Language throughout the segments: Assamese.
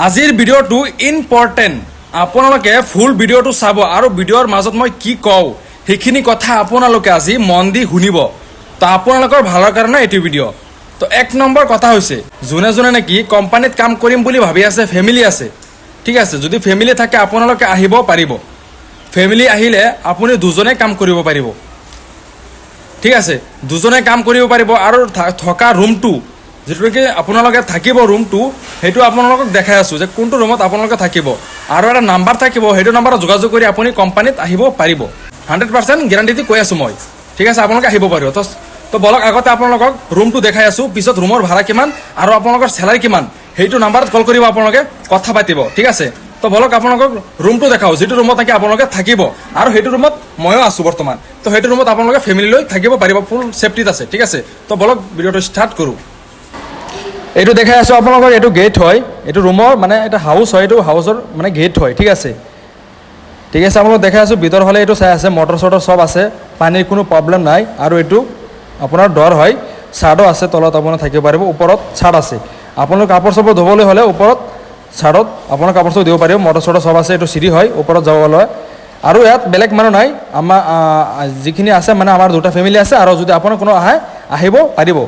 আজিৰ ভিডিঅ'টো ইম্পৰ্টেণ্ট আপোনালোকে ফুল ভিডিঅ'টো চাব আৰু ভিডিঅ'ৰ মাজত মই কি কওঁ সেইখিনি কথা আপোনালোকে আজি মন দি শুনিব তো আপোনালোকৰ ভালৰ কাৰণে এইটো ভিডিঅ' তো এক নম্বৰ কথা হৈছে যোনে যোনে নেকি কোম্পানীত কাম কৰিম বুলি ভাবি আছে ফেমিলি আছে ঠিক আছে যদি ফেমিলি থাকে আপোনালোকে আহিব পাৰিব ফেমিলি আহিলে আপুনি দুজনে কাম কৰিব পাৰিব ঠিক আছে দুজনে কাম কৰিব পাৰিব আৰু থকা ৰুমটো যেটো কি আপোনালোকে থাকিব ৰুমটো হেতু আপোনালোকক দেখাই আছো যে কোনটো ৰুমত আপোনালোকে থাকিব আৰু এটা নাম্বাৰ থাকিব হেতু নাম্বাৰত যোগাযোগ কৰি আপুনি কোম্পানীত আহিব পাৰিব 100% গ্যাৰান্টি দি কৈ আছো মই ঠিক আছে আপোনালোকে আহিব পাৰিব তো বলক আগতে আপোনালোকক ৰুমটো দেখাই আছো পিছত ৰুমৰ ভাড়া কিমান আৰু আপোনালোকৰ স্যালাৰি কিমান হেতু নাম্বাৰত কল কৰিব আপোনালোকে কথা পাতিব ঠিক আছে তো বলক আপোনালোকক ৰুমটো দেখাও যেটো ৰুমত থাকি আপোনালোকে থাকিব আৰু হেতু ৰুমত ময়ো আছো বৰ্তমান তো হেতু ৰুমত আপোনালোকে ফেমিলি লৈ থাকিব পাৰিব ফুল সেফটিত আছে ঠিক আছে তো বলক ভিডিঅ'টো ষ্টাৰ্ট কৰো এইটো দেখাই আছো আপোনালোকৰ এইটো গেট হয় এইটো ৰুমৰ মানে এটা হাউস হয় এইটো হাউসৰ মানে গেট হয় ঠিক আছে আপোনালোক দেখাই আছো ভিতৰ হলে এইটো চাই আছে মটৰ সটৰ সব আছে পানীৰ কোনো প্ৰবলেম নাই আৰু এইটো আপোনাৰ ডৰ হয় ছাদো আছে তলত আপোনাৰ থাকিব পাৰিব ওপৰত ছাদ আছে আপোনালোক কাপোৰ সব ধুবলৈ হলে ওপৰত ছাদত আপোনাৰ কাপোৰ সব দিব পাৰিব মটৰ সটৰ সব আছে এইটো সিঁড়ি হয় ওপৰত যাবলৈ আৰু ইয়াত বেলেগ মানুহ নাই আমাৰ যিখিনি আছে মানে আমাৰ দুটা ফেমিলি আছে আৰু যদি আপোনাৰ কোনো আহে আহিব পাৰিব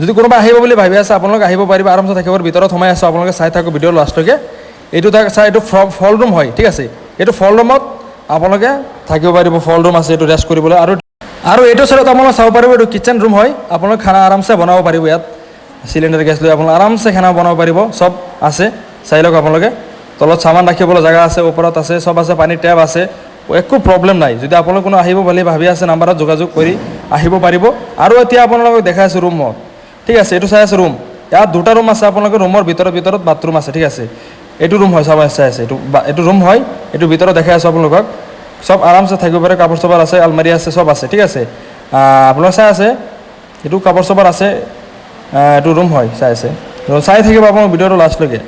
যদি কোনোবা আহিব বুলি ভাবি আছে আপোনালোক আহিব পাৰিব আৰামছে থাকিব ভিতৰত সোমাই আছো আপোনালোকে চাই থাকক ভিডিঅ' লাষ্টলৈকে এইটো চাই এইটো ফল ৰুম হয় ঠিক আছে এইটো ফল ৰুমত আপোনালোকে থাকিব পাৰিব ফল ৰুম আছে এইটো ৰেষ্ট কৰিবলৈ আৰু এইটো চাইডত আপোনালোকে চাব পাৰিব এইটো কিচেন ৰুম হয় আপোনালোক খানা আৰামছে বনাব পাৰিব ইয়াত সিলিণ্ডাৰ গেছ লৈ আপোনালোকে আৰামছে খানা বনাব পাৰিব সব আছে চাই লওক আপোনালোকে তলত সামান ৰাখিবলৈ জায়গা আছে ওপৰত আছে সব আছে পানীৰ টেপ আছে একো প্ৰবলেম নাই যদি আপোনালোক কোনো আহিব বুলি ভাবি আছে নাম্বাৰত যোগাযোগ কৰি আহিব পাৰিব আৰু এতিয়া আপোনালোকক দেখাই আছো ৰুমত ঠিক আছে এইটো চাই আছে ৰুম ইয়াত দুটা ৰুম আছে আপোনালোকে ৰুমৰ ভিতৰত বাথৰুম আছে ঠিক আছে এইটো ৰুম হয় সব চাই আছে এইটো ৰুম হয় এইটো ভিতৰত দেখাই আছো আপোনালোকক সব আৰামছে থাকিব পাৰে কাপোৰ সবৰ আছে আলমাৰি আছে সব আছে ঠিক আছে আপোনালোক চাই আছে এইটো কাপোৰ সবৰ আছে এইটো ৰুম হয় চাই আছে চাই থাকিব আপোনালোক ভিডিঅ'টো লাষ্টলৈকে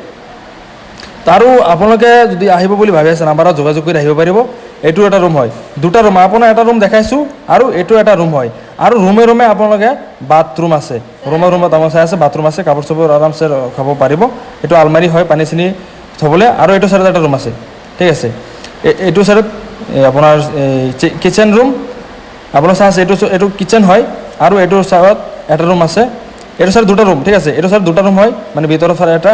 আৰু আপোনালোকে যদি আহিব বুলি ভাবি আছে নাম্বাৰত যোগাযোগ কৰি আহিব পাৰিব এইটো এটা ৰুম হয় দুটা ৰুম আপোনাৰ এটা ৰুম দেখাইছো আৰু এইটো এটা ৰুম হয় আৰু ৰুমে আপোনালোকে বাথৰুম আছে ৰুমত আমাৰ চাই আছে বাথৰুম আছে কাপোৰ সবৰ আৰামছে খাব পাৰিব এইটো আলমাৰি হয় পানী চিনি থবলৈ আৰু এইটো চাইডত এটা ৰুম আছে ঠিক আছে এইটো চাইডত আপোনাৰ কিচেন ৰুম আপোনাৰ চাই আছে এইটো কিচেন হয় আৰু এইটো চাইডত এটা ৰুম আছে এইটো চাইড দুটা ৰুম ঠিক আছে এইটো চাইড দুটা ৰুম হয় মানে ভিতৰৰ ফালে এটা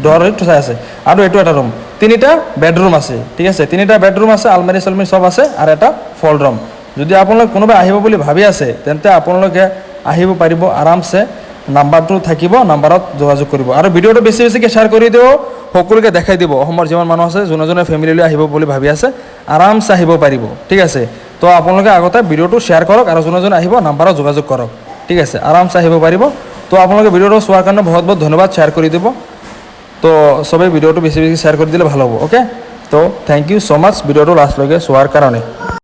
ডৰ এইটো চাই আছে আৰু এইটো এটা ৰুম তিনিটা বেডৰুম আছে ঠিক আছে তিনিটা বেডৰুম আছে আলমাৰি চালমাৰি সব আছে আৰু এটা ফল ৰুম যদি আপোনালোক কোনোবা আহিব বুলি ভাবি আছে তেন্তে আপোনালোকে আহিব পাৰিব আৰামছে নাম্বাৰটো থাকিব নাম্বাৰত যোগাযোগ কৰিব আৰু ভিডিঅ'টো বেছিকৈ শ্বেয়াৰ কৰি দিব সকলোকে দেখাই দিব অসমৰ যিমান মানুহ আছে যোনে ফেমিলি লৈ আহিব বুলি ভাবি আছে আৰামছে আহিব পাৰিব ঠিক আছে তো আপোনালোকে আগতে ভিডিঅ'টো শ্বেয়াৰ কৰক আৰু যোনে আহিব নাম্বাৰত যোগাযোগ কৰক ঠিক আছে আৰামছে আহিব পাৰিব তো আপোনালোকে ভিডিঅ'টো চোৱাৰ কাৰণে বহুত বহুত ধন্যবাদ শ্বেয়াৰ কৰি দিব তো সবেই ভিডিঅ'টো বেছি শ্বেয়াৰ কৰি দিলে ভাল হ'ব ওকে তো থেংক ইউ সো মাচ ভিডিঅ'টো লাষ্টলৈকে চোৱাৰ কাৰণে